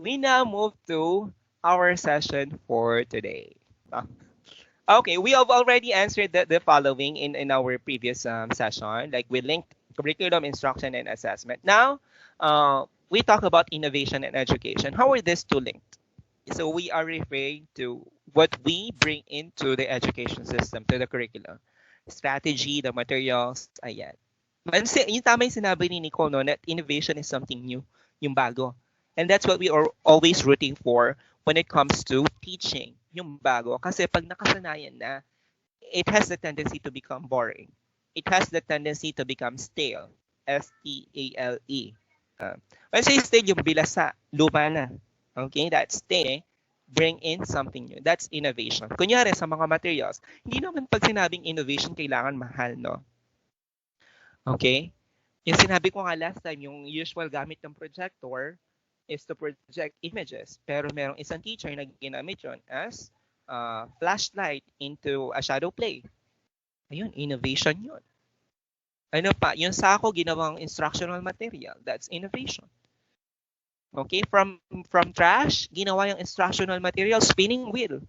we now move to our session for today. Okay, we have already answered the following in our previous session. Like we linked curriculum, instruction, and assessment. Now, we talk about innovation and education. How are these two linked? So we are referring to what we bring into the education system, to the curriculum. Strategy, the materials, ayan. Yung tama yung sinabi ni Nicole, no, that innovation is something new, yung bago. And that's what we are always rooting for when it comes to teaching, yung bago. Kasi pag nakasanayan na, it has the tendency to become boring. It has the tendency to become stale. S-T-A-L-E. When I say stale, yung bilasa, luma na. Okay, that's stale. Bring in something new. That's innovation. Kunyari sa mga materials, hindi naman pag sinabing innovation, kailangan mahal, no? Okay? Yung sinabi ko nga last time, yung usual gamit ng projector is to project images. Pero merong isang teacher na ginamit yun as flashlight into a shadow play. Ayun, innovation yun. Ano pa? Yung sako, ginawang instructional material. That's innovation. Okay, from trash, ginawa yung instructional material, spinning wheel.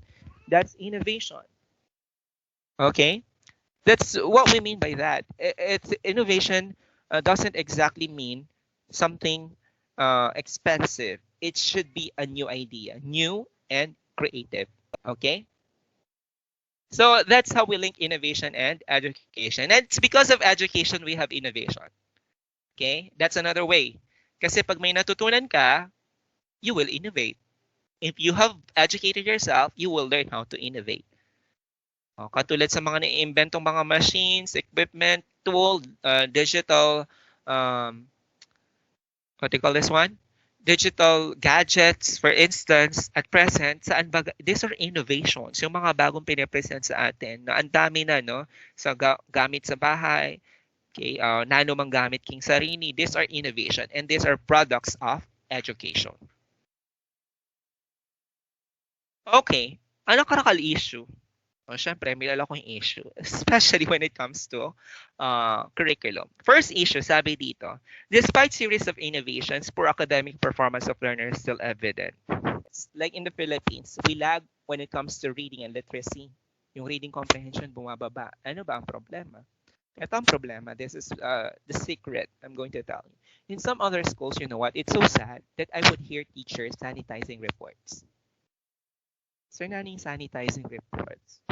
That's innovation. Okay? That's what we mean by that. It's innovation doesn't exactly mean something expensive. It should be a new idea, new and creative. Okay? So that's how we link innovation and education. And it's because of education we have innovation. Okay? That's another way. Kasi pag may natutunan ka, you will innovate. If you have educated yourself, you will learn how to innovate. Katulad sa mga na-inventong mga machines, equipment, tool, digital, what do you call this one? Digital gadgets, for instance, at present, saan ba, these are innovations, yung mga bagong pinipresent sa atin, na ang dami na, no? Sa gamit sa bahay, okay, nano mang gamit king sarini, these are innovation, and these are products of education. Okay, ano karakal issue? Syempre, may lala kong issue, especially when it comes to curriculum. First issue, sabi dito, despite series of innovations, poor academic performance of learners still evident. Like in the Philippines, we lag when it comes to reading and literacy. Yung reading comprehension bumababa. Ano ba ang problema? Ito ang problema. This is the secret I'm going to tell you. In some other schools, you know what? It's so sad that I would hear teachers sanitizing reports. So, naning sanitizing reports.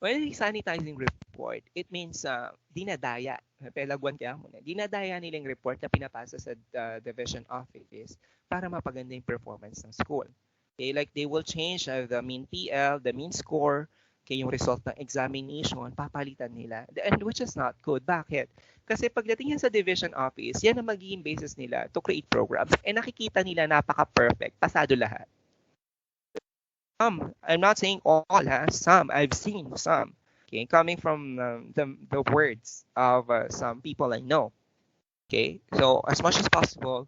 When sanitizing report, it means dinadaya. Pelagwan kaya muna. Dinadaya nilang report na pinapasa sa division office para mapaganda yung performance ng school. Okay, like they will change the mean PL, the mean score, okay, yung result ng examination, papalitan nila. And which is not good. Bakit? Kasi pagdating yan sa division office, yan ang magiging basis nila to create programs. And nakikita nila napaka-perfect, pasado lahat. Some, I'm not saying all, some, I've seen some, okay, coming from the words of some people I know, okay, so as much as possible,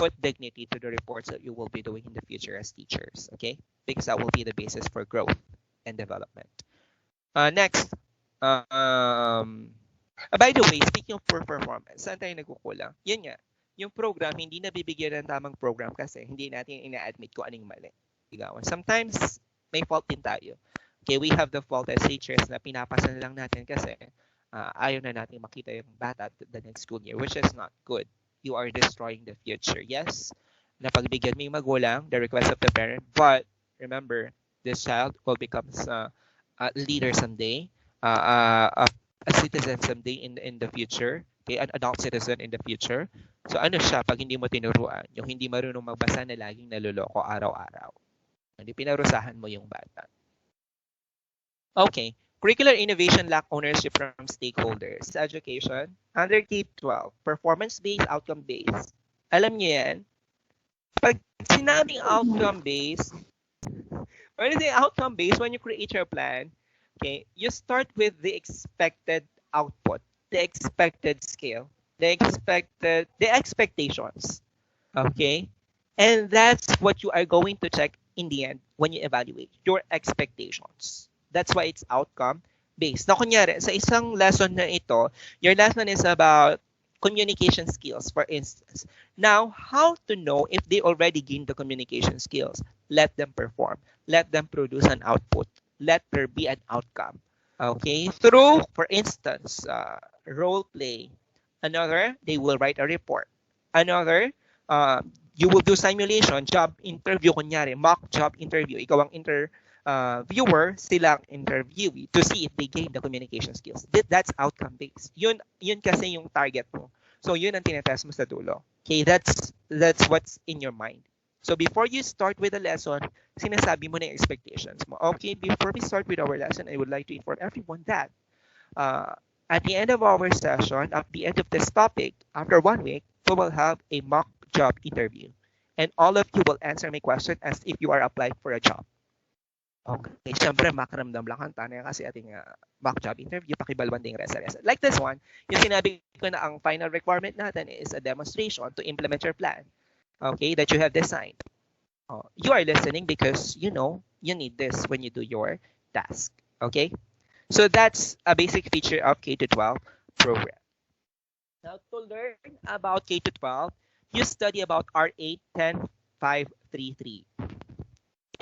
put dignity to the reports that you will be doing in the future as teachers, okay, because that will be the basis for growth and development. Next, by the way, speaking of poor performance, saan tayo nagkukulang? Yun nga, yung program, hindi nabibigyan ng tamang program kasi hindi natin ina-admit kung anong mali. Sometimes, may fault din tayo. Okay, we have the fault as teachers na pinapasa na lang natin kasi ayaw na natin makita yung bata the next school year, which is not good. You are destroying the future. Yes, napagbigyan mo yung magulang, the request of the parent, but remember, this child will become a leader someday, a citizen someday in the future, okay, an adult citizen in the future. So ano siya pag hindi mo tinuruan? Yung hindi marunong magbasa na laging naluloko araw-araw. Hindi pinarusahan mo yung bata. Okay. Curricular innovation lack ownership from stakeholders. Education, under K12, performance-based, outcome-based. Alam niyo yan? Pag sinabing outcome-based, when you say outcome-based, when you create your plan, okay, you start with the expected output, the expected scale, the expectations. Okay? And that's what you are going to check in the end when you evaluate your expectations. That's why it's outcome based. Na kunyari, sa isang lesson na ito, your lesson is about communication skills, for instance. Now, how to know if they already gained the communication skills? Let them perform. Let them produce an output. Let there be an outcome. Okay, through, for instance, role play. Another, they will write a report. Another, you will do simulation, job interview, kunyari, mock job interview. Ikaw ang viewer, sila ang interviewee to see if they gain the communication skills. That's outcome-based. Yun kasi yung target mo. So yun ang tinetest mo sa dulo. Okay, that's what's in your mind. So before you start with the lesson, sinasabi mo na yung expectations mo. Okay, before we start with our lesson, I would like to inform everyone that at the end of our session, at the end of this topic, after 1 week, we will have a mock job interview. And all of you will answer my question as if you are applying for a job. Okay, syempre, makaramdam lang kanta na kasi ating mock job interview, pakibalwan ding resa-resa. Like this one, yung sinabi ko na ang final requirement natin is a demonstration to implement your plan. Okay, that you have designed. You are listening because you know you need this when you do your task. Okay, so that's a basic feature of K12 program. Now, to learn about K12, you study about R8 10533.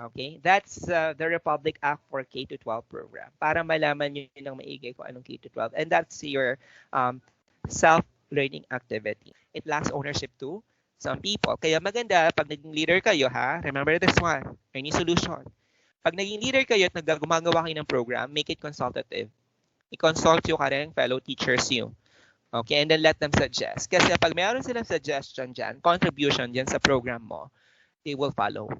Okay, that's the Republic Act for K12 program. Para malaman nyo ng maigi kung anong K12. And that's your self-learning activity. It lacks ownership to some people. Kaya maganda, pag naging leader kayo, ha? Remember this one, any solution. Pag naging leader kayo at gumagawa kayo ng program, make it consultative. I-consult yung kareng fellow teachers you. Okay, and then let them suggest. Kasi pag mayroon silang suggestion dyan, contribution dyan sa program mo, they will follow.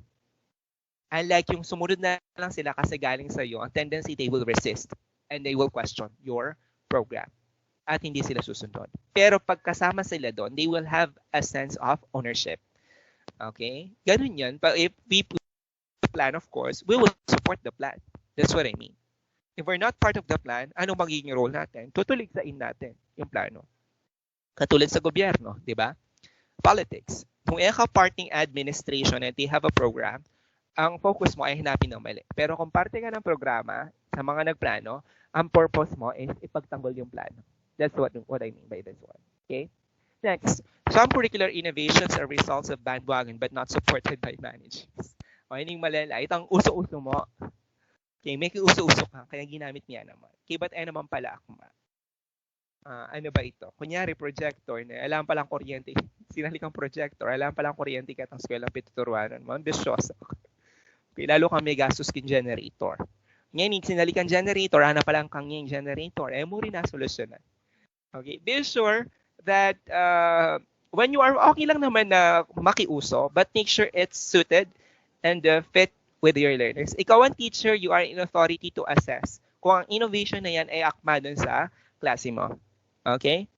Unlike yung sumunod na lang sila kasi galing sa iyo, ang tendency they will resist and they will question your program at hindi sila susunod. Pero pag kasama sila doon, they will have a sense of ownership. Okay? Ganun yun. But if we put the plan, of course, we will support the plan. That's what I mean. If we're not part of the plan, ano magiging role natin? Tutuligsain natin yung plano. Katulad sa gobyerno, di ba? Politics. Kung ikaw part ng administration and they have a program, ang focus mo ay hanapin ng mali. Pero kung parte ka ng programa, sa mga nagplano, ang purpose mo is ipagtanggol yung plano. That's what I mean by this one. Okay? Next, some curricular innovations are results of bandwagon but not supported by managers. O, yun yung malala. Ito ang uso-uso mo. Okay, may uso-uso ka, kaya ginamit niya naman. Okay, but naman pala akma. Ano ba ito? Kunyari, projector na alam palang kuryente. Sinalikang projector, alam palang kuryente ka itong eskwela pituturuanan mo. Ambisyoso. Okay, lalo kang may gastos kin generator. Ngayon, sinalikan generator, hanap palang kang yung generator. Mo rin na solusyonan. Okay, be sure that when you are, okay lang naman na makiuso, but make sure it's suited and fit with your learners. Ikaw ang teacher, you are in authority to assess kung ang innovation na yan ay akma dun sa klase mo. Okay?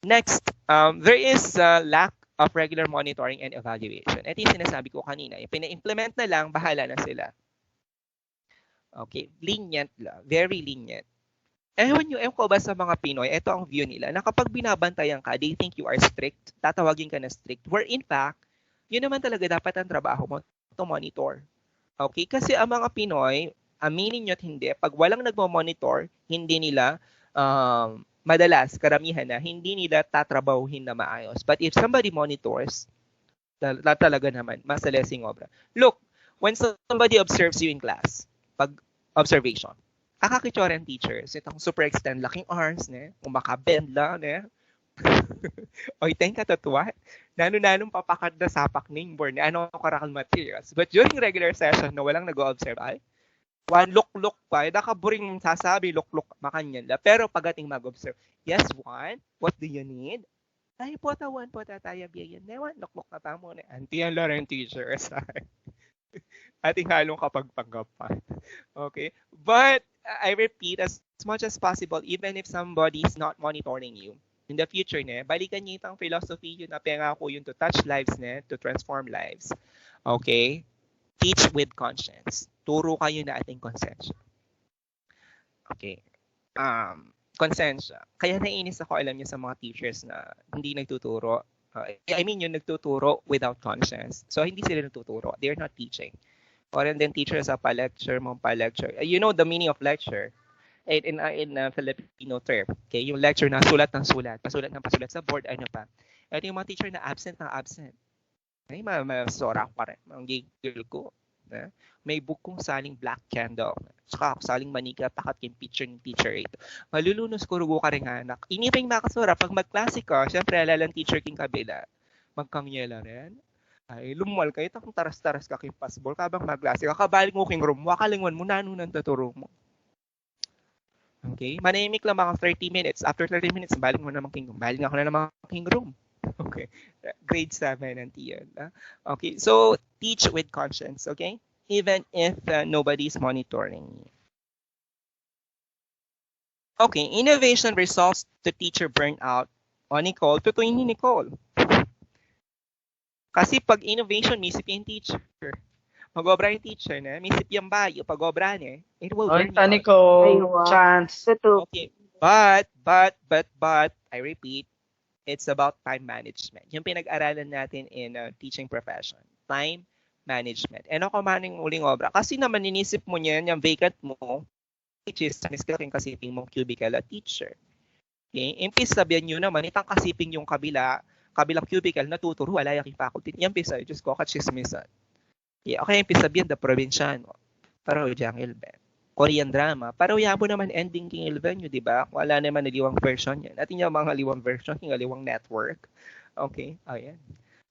Next, there is lack of regular monitoring and evaluation. Ito yung sinasabi ko kanina. Yung pina-implement na lang, bahala na sila. Okay, lenient lang. Very lenient. Ewan ko ba sa mga Pinoy, ito ang view nila, na kapag binabantayan ka, they think you are strict, tatawagin ka na strict, where in fact, yun naman talaga dapat ang trabaho mo, to monitor. Okay, kasi ang mga Pinoy, aminin nyo at hindi, pag walang nagmo-monitor, hindi nila, madalas, karamihan na, hindi nila tatrabahuhin na maayos. But if somebody monitors, talaga naman, mas lesing obra. Look, when somebody observes you in class, pag observation, akakitsura ng teachers, itong super extend laking arms, ne? Umakabend lang, ne? Oy, thank ka tatuwa. Nanong papakad na sapak ning board, ano karakal materials. But during regular session, na walang nag-observe, ay, one look pa, nakaburing sasabi, look, makanyan la. Pero pagating mag-observe, yes, one, what do you need? Ay, pota tayo biyayan. One, look na tamo na. Anti ang learning teachers. Ating halong kapagpanggapan. Okay? But, I repeat, as much as possible, even if somebody is not monitoring you, in the future, balikan niyo itang philosophy yun na pangako yun to touch lives, to transform lives. Okay? Teach with conscience. Turo kayo na ating konsensya. Okay. Konsensya. Kaya naiinis ako, alam niyo, sa mga teachers na hindi nagtuturo. I mean, yung nagtuturo without conscience. So, hindi sila nagtuturo. They're not teaching. Or and then teachers pa-lecture. You know the meaning of lecture. in Filipino term. Okay, yung lecture na sulat ng sulat, pasulat sa board, ano pa. Ito yung mga teacher na absent ng absent. Ay, masora ko rin. Ang gigil ko. May book kong saling black candle. Saka ako saling manika, pakat yung picture ng teacher ito. Malulunos ko rugo ka rin anak. Iniping makasura. Pag mag-klase ka, syempre alalang teacher king kabila. Magkangyela rin. Ay, lumuwal kayo. Kung taras-taras ka king pasbol. Kabang mag-klase ka, kabaling mo king room. Wakalingon mo, nanunan taturo mo. Okay? Manahimik lang mga 30 minutes. After 30 minutes, baling mo naman king room. Baling ako na naman king room. Okay. Grade 7 nanti yun. Okay. So, teach with conscience. Okay? Even if nobody's monitoring you. Okay. Innovation results to teacher burnout. O Nicole, totoo ni Nicole. Kasi pag innovation, misip yung teacher. Mag-obra yung teacher na, misip yung bayo, pag-obra niya, it will burn you out. Nicole, chance. Okay. But, I repeat, it's about time management. Yung pinag-aralan natin in teaching profession. Time management. And ako maning uling obra. Kasi naman inisip mo niyan, yung vacant mo, which is miskaking kasiping mong cubicle at teacher. Okay? Impis sabihan nyo naman, itang kasiping yung kabilang cubicle, natuturo, wala yung faculty. Yan pisa, Diyos ko, kachismisan. Yeah, okay, impis sabihan, the probinsyano. Pero diyang ilben. Korean drama. Pero yabo naman ending king Ilven nyo, di ba? Wala naman na liwang version yan. At yung mga liwang version, yung liwang network. Okay, ayan.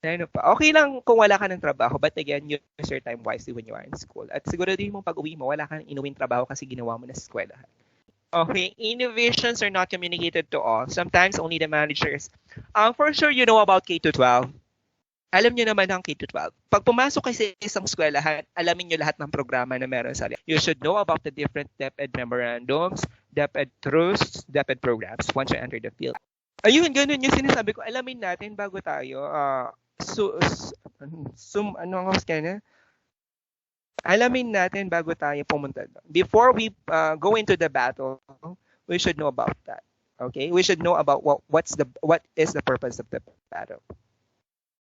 Ano pa? Okay lang kung wala ka ng trabaho, but again, use your time wisely when you are in school. At siguro din mong pag-uwi mo, wala kang inuwing trabaho kasi ginawa mo na sa eskwelahan. Okay, innovations are not communicated to all. Sometimes only the managers. For sure, you know about K12. Alam niyo naman ang K12. Pag pumasok kayo sa isang eskwelahan, alamin niyo lahat ng programa na meron sa loob. You should know about the different DepEd memorandums, DepEd trusts, DepEd programs once you enter the field. Ayun, ganun yung sinasabi ko. Alamin natin bago tayo. Alamin natin bago tayo pumunta doon. Before we go into the battle, we should know about that. Okay? We should know about what is the purpose of the battle.